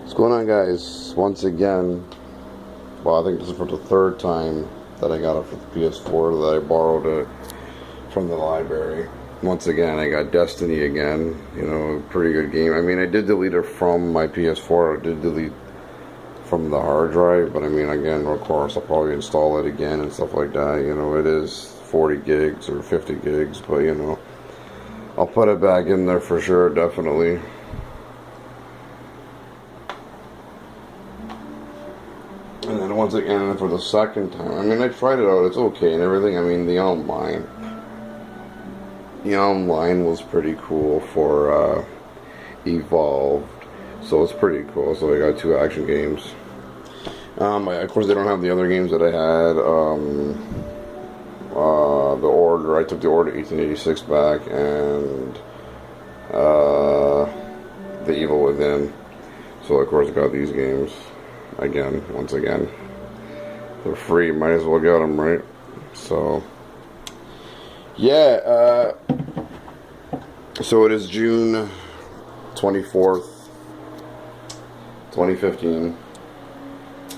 What's going on, guys? Once again, well, I think this is for the third time that I got it for the PS4 that I borrowed it from the library. Once again, I got Destiny again. You know, pretty good game. I mean, I did delete it from my PS4. I did delete from the hard drive, but I mean, again, of course, I'll probably install it again and stuff like that. You know, it is 40 gigs or 50 gigs, but you know, I'll put it back in there for sure, definitely. And then once again, for the second time, I mean, I tried it out, it's okay and everything. I mean, the online was pretty cool for Evolved, so it's pretty cool. So I got 2 action games. Of course, they don't have the other games that I had. The Order, I took the Order 1886 back, and The Evil Within. So of course I got these games. Again, once again, they're free, might as well get them, right? So yeah, so it is June 24th 2015.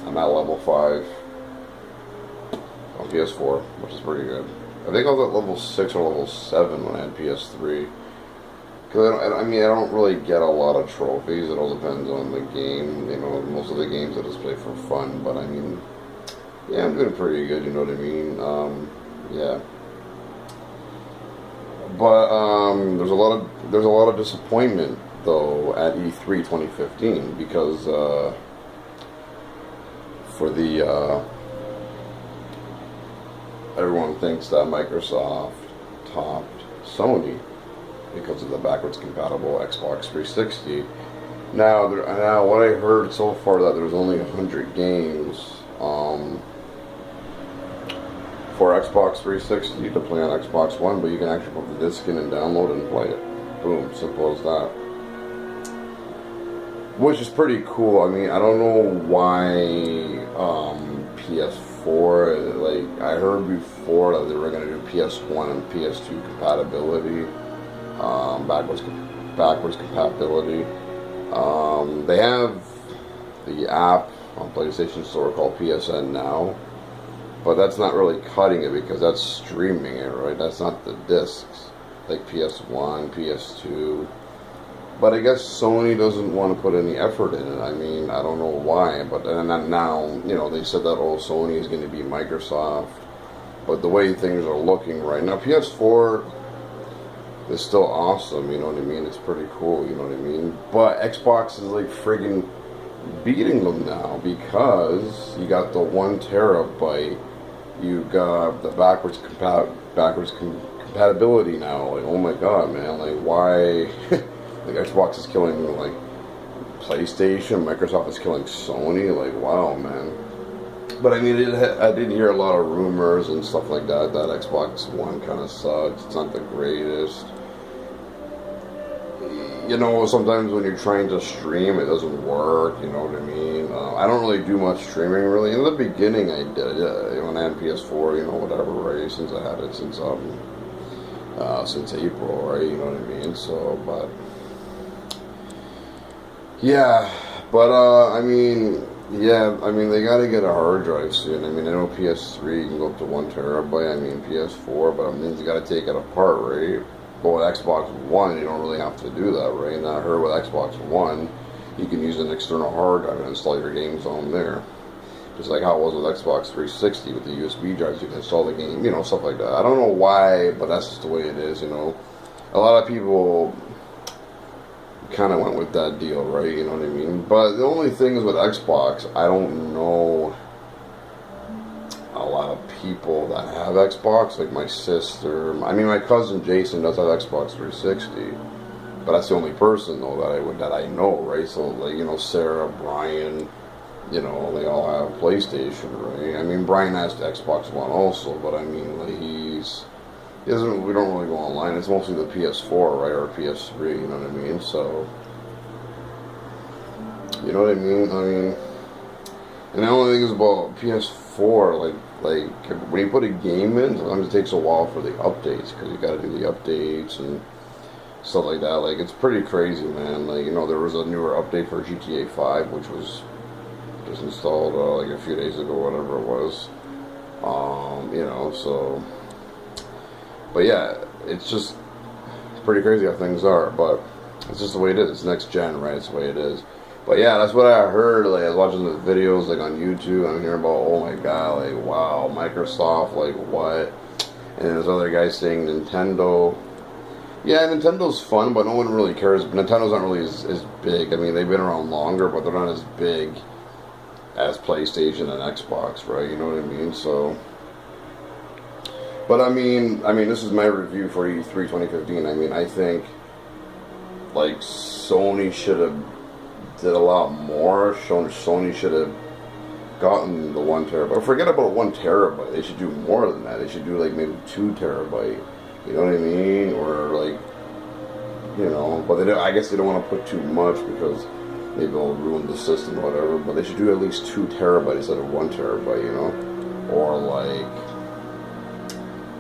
I'm at level 5 on PS4, which is pretty good. I think I was at level 6 or level 7 when I had PS3. Because I don't really get a lot of trophies. It all depends on the game. You know, most of the games I just play for fun. But I mean, yeah, I'm doing pretty good. You know what I mean? Yeah. But there's a lot of disappointment though at E3 2015 because for the everyone thinks that Microsoft topped Sony because of the backwards compatible Xbox 360. Now what I heard so far that there's only 100 games for Xbox 360 to play on Xbox One, but you can actually put the disc in and download and play it. Boom, simple as that. Which is pretty cool. I mean, I don't know why PS4, like, I heard before that they were going to do PS1 and PS2 compatibility. Backwards compatibility. They have the app on PlayStation Store called PSN Now, but that's not really cutting it because that's streaming it, right? That's not the discs like PS1, PS2. But I guess Sony doesn't want to put any effort in it. I mean, I don't know why, but and now, you know, they said that Sony is going to be Microsoft, but the way things are looking right now, PS4 is still awesome, you know what I mean? It's pretty cool, you know what I mean? But Xbox is like friggin' beating them now because you got the 1 terabyte, you got the backwards compatibility now. Like, oh my god, man! Like, why? Like, Xbox is killing like PlayStation, Microsoft is killing Sony. Like, wow, man. But I mean, I did hear a lot of rumors and stuff like that Xbox One kind of sucks. It's not the greatest. You know, sometimes when you're trying to stream, it doesn't work, you know what I mean? I don't really do much streaming, really. In the beginning, I did, when I had PS4, you know, whatever, right? Since I had it since April, right? You know what I mean? So, but, yeah. But, I mean, yeah, I mean, they gotta get a hard drive soon. I mean, I know PS3 you can go up to 1 terabyte, I mean, PS4, but I mean, you gotta take it apart, right? But with Xbox One, you don't really have to do that, right? And I heard with Xbox One, you can use an external hard drive and install your games on there. Just like how it was with Xbox 360 with the USB drives, you can install the game, you know, stuff like that. I don't know why, but that's just the way it is, you know. A lot of people kind of went with that deal, right? You know what I mean? But the only thing is with Xbox, I don't know a lot of people that have Xbox, like my sister. I mean, my cousin Jason does have Xbox 360, but that's the only person though that I know, right? So, like, you know, Sarah, Brian, you know, they all have PlayStation, right? I mean, Brian has the Xbox One also, but I mean, like, we don't really go online. It's mostly the PS4, right, or PS3, you know what I mean? So, you know what I mean? And the only thing is about PS4, like when you put a game in, sometimes it takes a while for the updates because you got to do the updates and stuff like that. Like, it's pretty crazy, man. Like, you know, there was a newer update for GTA 5, which was just installed like a few days ago, whatever it was. You know, so, but yeah, it's just pretty crazy how things are. But it's just the way it is. It's next gen, right? It's the way it is. But yeah, that's what I heard. Like, I was watching the videos like on YouTube. I'm hearing about, oh my god, like, wow, Microsoft, like, what? And there's other guys saying Nintendo. Yeah, Nintendo's fun, but no one really cares. Nintendo's not really as big. I mean, they've been around longer, but they're not as big as PlayStation and Xbox, right? You know what I mean? So, but I mean, this is my review for E3 2015. I mean, I think like Sony should have did a lot more. Sony should have gotten the 1 terabyte. Forget about 1 terabyte. They should do more than that. They should do like maybe 2 terabyte. You know what I mean? Or like, you know, but they don't, I guess they don't want to put too much because maybe it'll ruin the system or whatever. But they should do at least 2 terabytes instead of 1 terabyte. You know, or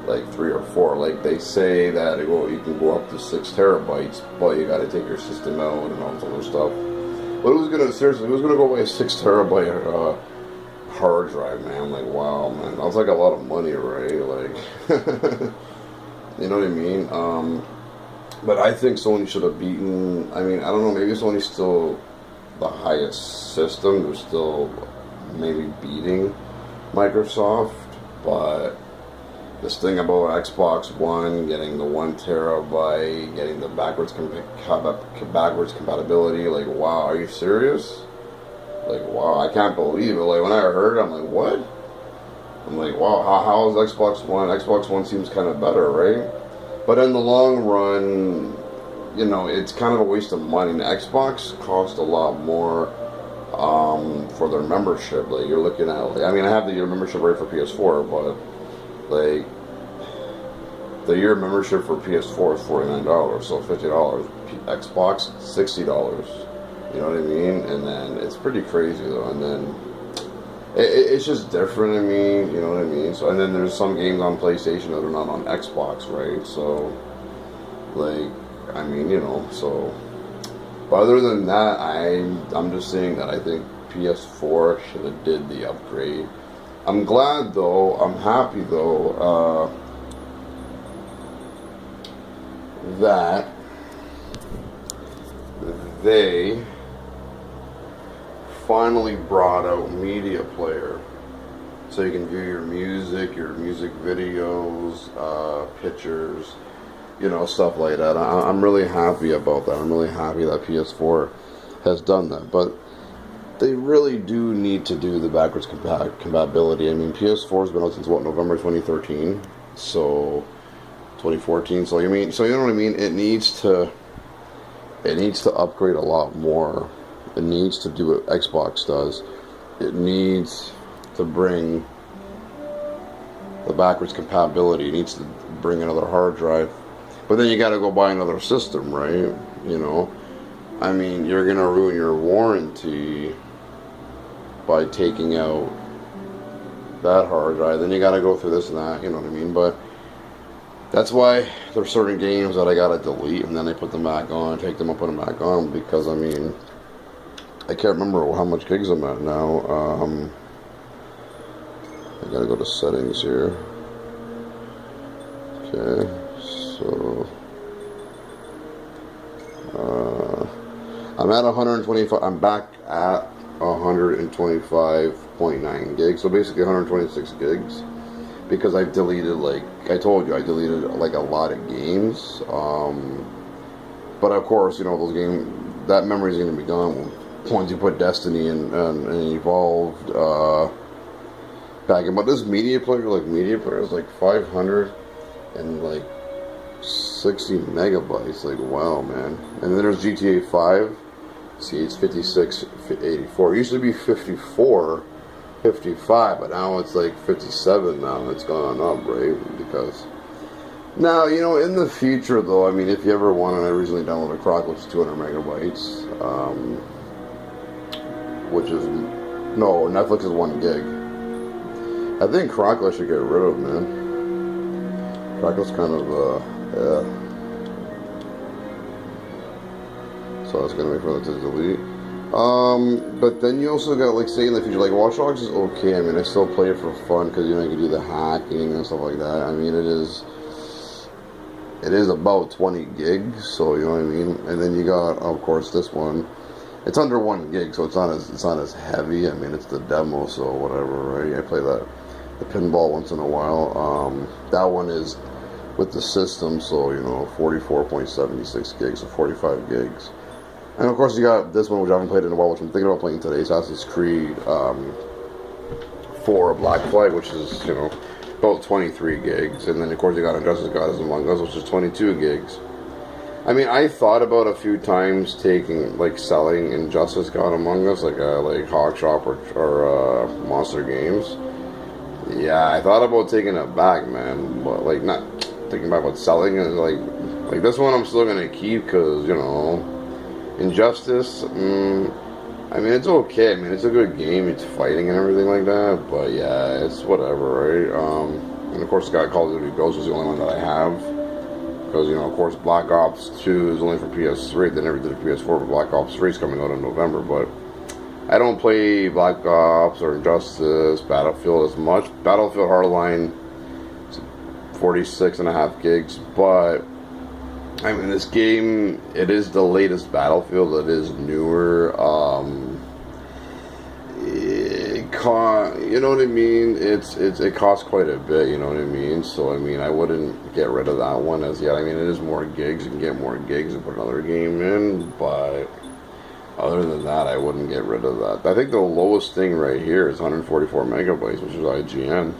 like 3 or 4. Like they say that you can go up to 6 terabytes, but you got to take your system out and all this other stuff. But who's gonna go buy a 6 terabyte hard drive, man? Like, wow, man, that's like a lot of money, right? Like, you know what I mean? But I think Sony should have beaten. I mean, I don't know. Maybe Sony's still the highest system. They're still maybe beating Microsoft, but this thing about Xbox One getting the 1 terabyte, getting the backwards compatibility, like, wow, are you serious? Like, wow, I can't believe it. Like, when I heard it, I'm like, what? I'm like, wow, how is Xbox One? Xbox One seems kind of better, right? But in the long run, you know, it's kind of a waste of money. The Xbox cost a lot more for their membership. Like, you're looking at, like, I mean, I have the year membership rate for PS4, but like, the year membership for PS4 is $49, so $50. Xbox, $60. You know what I mean? And then it's pretty crazy though. And then it's just different. I mean, you know what I mean? So, and then there's some games on PlayStation that are not on Xbox, right? So, like, I mean, you know. So, but other than that, I'm just saying that I think PS4 should have did the upgrade. I'm glad though. I'm happy though that they finally brought out Media Player, so you can view your music videos, pictures, you know, stuff like that. I'm really happy about that. I'm really happy that PS4 has done that, but they really do need to do the backwards compatibility. I mean, PS4 has been out since what, November 2013, so 2014. So you mean, so you know what I mean? It needs to upgrade a lot more. It needs to do what Xbox does. It needs to bring the backwards compatibility. It needs to bring another hard drive. But then you got to go buy another system, right? You know, I mean, you're gonna ruin your warranty by taking out that hard drive. Then you got to go through this and that. You know what I mean? But that's why there's certain games that I gotta delete and then I put them back on, take them and put them back on, because I mean, I can't remember how much gigs I'm at now. I gotta go to settings here. Okay, so I'm at 125. I'm back at 125.9 gigs. So basically 126 gigs. Because I've deleted, like I told you, I deleted like a lot of games. But of course, you know, those games, that memory is going to be gone once you put Destiny and Evolved back in. But this media player is like 560 megabytes. Like, wow, man. And then there's GTA 5. See, it's 56.84. It used to be 54. 55, but now it's like 57 now. It's gone up, right? Because now, you know, in the future though, I mean, if you ever want, and I recently downloaded Croc, which is 200 megabytes, which is, no, Netflix is 1 gig. I think Croc I should get rid of, man. Croc was kind of, yeah. So that's gonna be for that to delete. But then you also got, like, say in the future, like, Watch Dogs is okay. I mean, I still play it for fun because, you know, you can do the hacking and stuff like that. I mean, it is about 20 gigs, so you know what I mean. And then you got, of course, this one. It's under 1 gig, so it's not as heavy. I mean, it's the demo, so whatever, right? I play the pinball once in a while. That one is with the system, so you know, 44.76 gigs, so 45 gigs. And of course, you got this one, which I haven't played in a while, which I'm thinking about playing today. Assassin's Creed 4 Black Flag, which is, you know, about 23 gigs. And then of course you got Injustice Gods Among Us, which is 22 gigs. I mean, I thought about a few times selling Injustice God Among Us, like Hawkshop or Monster Games. Yeah, I thought about taking it back, man, but like not thinking about selling it. Like this one, I'm still gonna keep because, you know, Injustice. I mean, it's okay. I mean, it's a good game. It's fighting and everything like that. But yeah, it's whatever, right? And of course, the guy Call of Duty Ghosts is the only one that I have. Because, you know, of course, Black Ops 2 is only for PS3. They never did a PS4, but Black Ops 3 is coming out in November. But I don't play Black Ops or Injustice, Battlefield as much. Battlefield Hardline is 46.5 gigs. But, I mean, this game, it is the latest Battlefield. It is newer. You know what I mean? It costs quite a bit. You know what I mean? So I mean, I wouldn't get rid of that one as yet. I mean, it is more gigs. You can get more gigs and put another game in, but other than that, I wouldn't get rid of that. I think the lowest thing right here is 144 megabytes, which is IGN.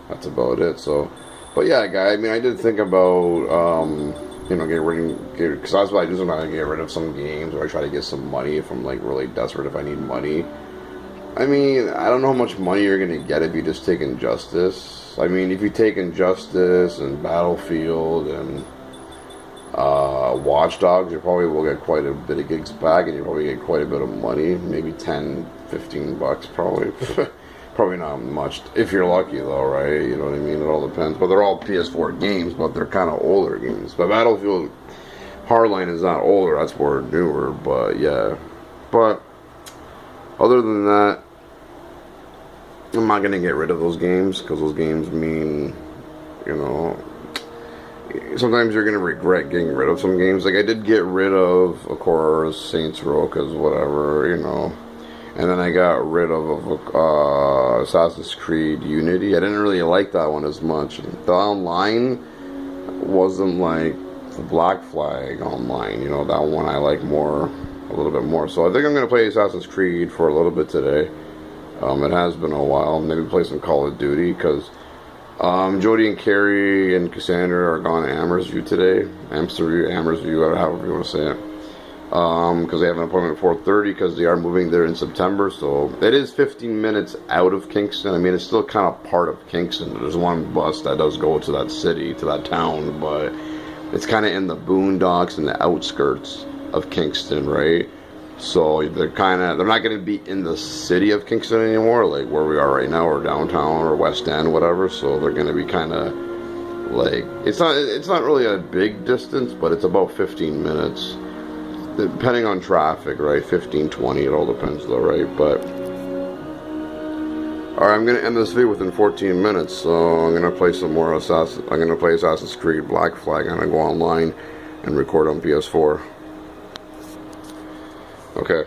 That's about it. So, but yeah, guy. I mean, I did think about you know, because that's what I do sometimes. I get rid of some games, or I try to get some money if I'm like really desperate, if I need money. I mean, I don't know how much money you're going to get if you just take Injustice. I mean, if you take Injustice and Battlefield and Watch Dogs, you probably will get quite a bit of gigs back, and you probably get quite a bit of money, maybe 10, 15 bucks probably. Probably not much, if you're lucky though, right? You know what I mean? It all depends. But they're all PS4 games, but they're kind of older games. But Battlefield Hardline is not older, that's more newer, but yeah. But other than that, I'm not going to get rid of those games, because those games mean, you know, sometimes you're going to regret getting rid of some games. Like, I did get rid of course, Saints Row, because whatever, you know. And then I got rid of Assassin's Creed Unity. I didn't really like that one as much. The online wasn't like the Black Flag online. You know, that one I like more, a little bit more. So I think I'm going to play Assassin's Creed for a little bit today. It has been a while. Maybe play some Call of Duty, because Jody and Carrie and Cassandra are gone to Amherstview today. Amherstview, however you want to say it. Because they have an appointment at 4:30, because they are moving there in September. So it is 15 minutes out of Kingston. I mean, it's still kind of part of Kingston. There's one bus that does go to that city, to that town, but it's kind of in the boondocks and the outskirts of Kingston, right? So they're not going to be in the city of Kingston anymore, like where we are right now, or downtown, or West End, whatever. So they're going to be kind of like, it's not really a big distance, but it's about 15 minutes. Depending on traffic, right? 15, 20, it all depends though, right? But alright, I'm gonna end this video within 14 minutes, so I'm gonna play some more I'm gonna play Assassin's Creed Black Flag. I'm gonna go online and record on PS4. Okay.